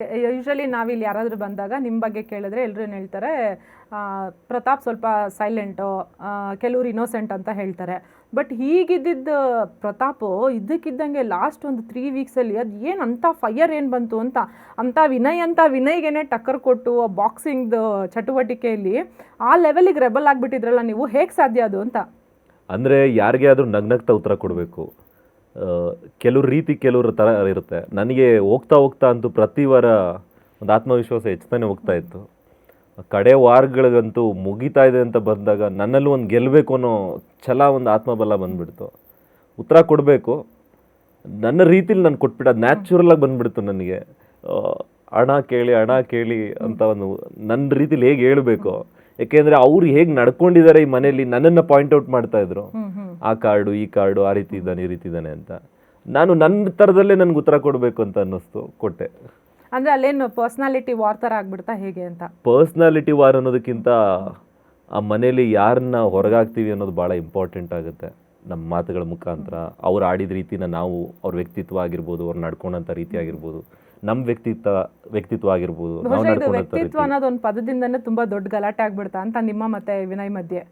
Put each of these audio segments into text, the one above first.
Usually ನಾವಿಲ್ಲಿ ಯಾರಾದರೂ ಬಂದಾಗ ನಿಮ್ಮ ಬಗ್ಗೆ ಕೇಳಿದ್ರೆ ಎಲ್ಲರೂ ಏನು ಹೇಳ್ತಾರೆ, ಪ್ರತಾಪ್ ಸ್ವಲ್ಪ ಸೈಲೆಂಟು, ಕೆಲವ್ರು ಇನ್ನೋಸೆಂಟ್ ಅಂತ ಹೇಳ್ತಾರೆ. ಬಟ್ ಹೀಗಿದ್ದಿದ್ದು ಪ್ರತಾಪು ಇದ್ದಕ್ಕಿದ್ದಂಗೆ ಲಾಸ್ಟ್ ಒಂದು 3 ವೀಕ್ಸಲ್ಲಿ ಅದು ಏನು ಅಂಥ ಫೈಯರ್ ಏನು ಬಂತು ಅಂತ ವಿನಯ್ಗೇನೆ ಟಕ್ಕರ್ ಕೊಟ್ಟು ಬಾಕ್ಸಿಂಗ್ದು ಚಟುವಟಿಕೆಯಲ್ಲಿ ಆ ಲೆವೆಲಿಗೆ ರೆಬಲ್ ಆಗಿಬಿಟ್ಟಿದ್ರಲ್ಲ ನೀವು, ಹೇಗೆ ಸಾಧ್ಯ ಅದು ಅಂತ? ಅಂದರೆ ಯಾರಿಗೆ ಆದರೂ ನಗ್ನಗ್ತಾ ಉತ್ತರ ಕೊಡಬೇಕು. ಕೆಲವ್ರ ರೀತಿ ಕೆಲವ್ರ ಥರ ಇರುತ್ತೆ. ನನಗೆ ಹೋಗ್ತಾ ಅಂತೂ ಪ್ರತಿ ವಾರ ಒಂದು ಆತ್ಮವಿಶ್ವಾಸ ಹೆಚ್ಚುತ್ತಾನೆ ಹೋಗ್ತಾ ಇತ್ತು. ಕಡೆ ವಾರಗಳಿಗಂತೂ ಮುಗಿತಾ ಇದೆ ಅಂತ ಬಂದಾಗ ನನ್ನಲ್ಲೂ ಒಂದು ಗೆಲ್ಲಬೇಕು ಅನ್ನೋ ಛಲ, ಒಂದು ಆತ್ಮಬಲ ಬಂದುಬಿಡ್ತು. ಉತ್ತರ ಕೊಡಬೇಕು ನನ್ನ ರೀತಿಲಿ ನಾನು ಕೊಟ್ಬಿಟ್ಟು ಅದು ನ್ಯಾಚುರಲಾಗಿ ಬಂದುಬಿಡ್ತು ನನಗೆ. ಹಣ ಕೇಳಿ ಅಂತ ಒಂದು ನನ್ನ ರೀತಿಲಿ ಹೇಗೆ ಹೇಳಬೇಕು, ಯಾಕೆಂದರೆ ಅವ್ರು ಹೇಗೆ ನಡ್ಕೊಂಡಿದ್ದಾರೆ ಈ ಮನೇಲಿ ನನ್ನನ್ನು ಪಾಯಿಂಟ್ಔಟ್ ಮಾಡ್ತಾಯಿದ್ರು. ಆ ಕಾರ್ಡು ಈ ಕಾರ್ಡು ಆ ರೀತಿ ಇದ್ದಾನೆ ಅಂತ. ನಾನು ನನ್ನ ಥರದಲ್ಲೇ ನನಗೆ ಉತ್ತರ ಕೊಡಬೇಕು ಅಂತ ಅನ್ನಿಸ್ತು, ಕೊಟ್ಟೆ. ಅಂದರೆ ಅಲ್ಲೇನು ಪರ್ಸ್ನಾಲಿಟಿ ವಾರ್ ಥರ ಆಗ್ಬಿಡ್ತಾ ಹೇಗೆ ಅಂತ? ಪರ್ಸ್ನಾಲಿಟಿ ವಾರ್ ಅನ್ನೋದಕ್ಕಿಂತ ಆ ಮನೇಲಿ ಯಾರನ್ನ ಹೊರಗಾಗ್ತೀವಿ ಅನ್ನೋದು ಭಾಳ ಇಂಪಾರ್ಟೆಂಟ್ ಆಗುತ್ತೆ. ನಮ್ಮ ಮಾತುಗಳ ಮುಖಾಂತರ ಅವ್ರು ಆಡಿದ ರೀತಿನ ನಾವು, ಅವ್ರ ವ್ಯಕ್ತಿತ್ವ ಆಗಿರ್ಬೋದು, ಅವ್ರು ನಡ್ಕೊಂಡಂಥ ರೀತಿ ಆಗಿರ್ಬೋದು, ನಮ್ಮ ವ್ಯಕ್ತಿತ್ವ ಆಗಿರ್ಬೋದು, ನಾವು ನಡ್ಕೊಂಡಂಥ ವ್ಯಕ್ತಿತ್ವ ಅನ್ನೋದು ಒಂದು ಪದದಿಂದನೇ ತುಂಬ ದೊಡ್ಡ ಗಲಾಟೆ ಆಗ್ಬಿಡ್ತಾ ಅಂತ ನಿಮ್ಮ ಮತ್ತೆ ವಿನಯ್ ಮಧ್ಯೆ?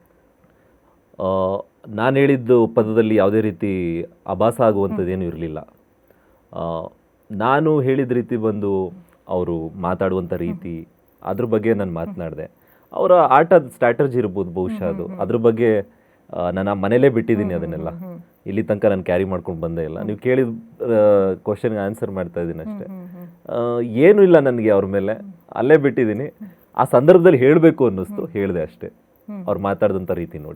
ನಾನು ಹೇಳಿದ್ದು ಪದದಲ್ಲಿ ಯಾವುದೇ ರೀತಿ ಆಭಾಸ ಆಗುವಂಥದ್ದೇನೂ ಇರಲಿಲ್ಲ. ನಾನು ಹೇಳಿದ ರೀತಿ ಬಂದು ಅವರು ಮಾತಾಡುವಂಥ ರೀತಿ, ಅದ್ರ ಬಗ್ಗೆ ನಾನು ಮಾತನಾಡಿದೆ. ಅವರ ಆಟದ ಸ್ಟ್ರಾಟಜಿ ಇರ್ಬೋದು ಬಹುಶಃ ಅದು, ಅದ್ರ ಬಗ್ಗೆ ನಾನು ಆ ಮನೇಲೇ ಬಿಟ್ಟಿದ್ದೀನಿ. ಅದನ್ನೆಲ್ಲ ಇಲ್ಲಿ ತನಕ ನಾನು ಕ್ಯಾರಿ ಮಾಡ್ಕೊಂಡು ಬಂದೇ ಇಲ್ಲ. ನೀವು ಕೇಳಿದ ಕ್ವಶನ್ಗೆ ಆನ್ಸರ್ ಮಾಡ್ತಾ ಇದ್ದೀನಿ ಅಷ್ಟೇ. ಏನೂ ಇಲ್ಲ ನನಗೆ ಅವ್ರ ಮೇಲೆ, ಅಲ್ಲೇ ಬಿಟ್ಟಿದ್ದೀನಿ. ಆ ಸಂದರ್ಭದಲ್ಲಿ ಹೇಳಬೇಕು ಅನ್ನಿಸ್ತು, ಹೇಳಿದೆ ಅಷ್ಟೇ. ಅವ್ರು ಮಾತಾಡಿದಂಥ ರೀತಿ ನೋಡಿ.